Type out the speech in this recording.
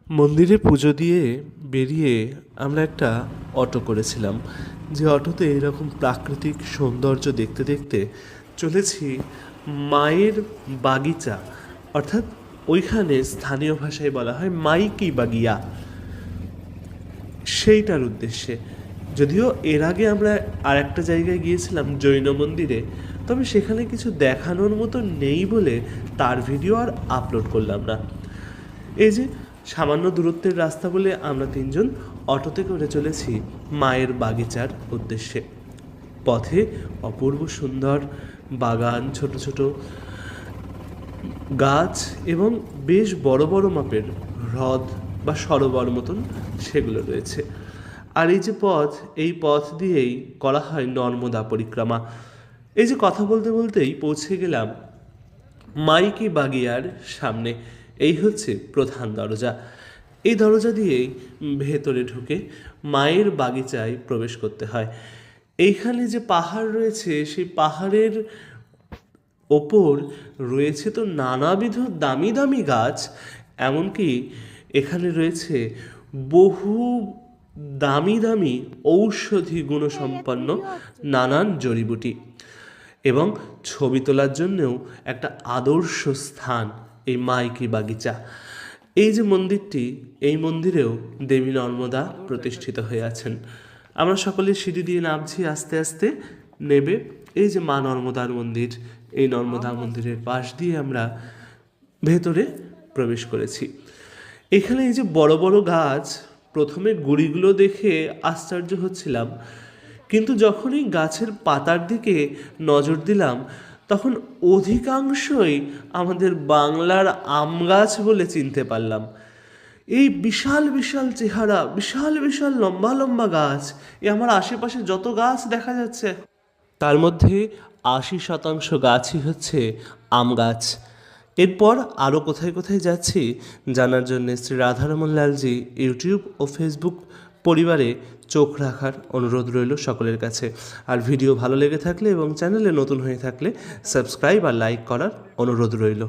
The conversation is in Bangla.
মন্দিরে পুজো দিয়ে বেরিয়ে আমরা একটা অটো করেছিলাম, যে অটোতে এরকম প্রাকৃতিক সৌন্দর্য দেখতে দেখতে চলেছি মায়ের বাগিচা, অর্থাৎ ওইখানে স্থানীয় ভাষায় বলা হয় মাইকি বাগিয়া, সেইটার উদ্দেশ্যে। যদিও এর আগে আমরা আর একটা জায়গায় গিয়েছিলাম জৈন মন্দিরে, তবে সেখানে কিছু দেখানোর মতো নেই বলে তার ভিডিও আর আপলোড করলাম না। এই যে সামান্য দূরত্বের রাস্তা বলে আমরা তিনজন অটোতে করে চলেছি মায়ের বাগিচার উদ্দেশ্যে। পথে অপূর্ব সুন্দর বাগান, ছোট ছোট গাছ এবং বেশ বড় বড় মাপের হ্রদ বা সরোবর মতন সেগুলো রয়েছে। আর এই যে পথ, এই পথ দিয়েই করা হয় নর্মদা পরিক্রমা। এই যে কথা বলতে বলতেই পৌঁছে গেলাম মাইকি বাগিয়ার সামনে। এই হচ্ছে প্রধান দরজা। এই দরজা দিয়েই ভেতরে ঢুকে মায়ের বাগিচায় প্রবেশ করতে হয়। এইখানে যে পাহাড় রয়েছে, সেই পাহাড়ের ওপর রয়েছে তো নানাবিধ দামি দামি গাছ, এমনকি এখানে রয়েছে বহু দামি দামি ঔষধি গুণসম্পন্ন নানান জড়িবুটি, এবং ছবি তোলার জন্যেও একটা আদর্শ স্থান এই মাইকি বাগিচা। এই যে মন্দিরটি, এই মন্দিরেও দেবী নর্মদা প্রতিষ্ঠিত হয়ে আছেন। আমরা সকলে সিঁড়ি দিয়ে নামছি আস্তে আস্তে নেবে। এই যে মা নর্মদার মন্দির, এই নর্মদা মন্দিরের পাশ দিয়ে আমরা ভেতরে প্রবেশ করেছি। এখানে এই যে বড় বড় গাছ, প্রথমে গুড়িগুলো দেখে আশ্চর্য হচ্ছিলাম, কিন্তু যখনই গাছের পাতার দিকে নজর দিলাম তখন অধিকাংশই আমাদের বাংলার আম গাছ বলে চিনতে পারলাম। এই বিশাল বিশাল চেহারা, বিশাল বিশাল লম্বা লম্বা গাছ, এ আমার আশেপাশে যত গাছ দেখা যাচ্ছে তার মধ্যে ৮০% গাছই হচ্ছে আম গাছ। এরপর আরও কোথায় কোথায় যাচ্ছি জানার জন্য শ্রী রাধারমন লালজি ইউটিউব ও ফেসবুক পরিবারে চোখ রাখার অনুরোধ রইল সকলের কাছে। আর ভিডিও ভালো লেগে থাকলে এবং চ্যানেলে নতুন হয়ে থাকলে সাবস্ক্রাইব আর লাইক করার অনুরোধ রইল।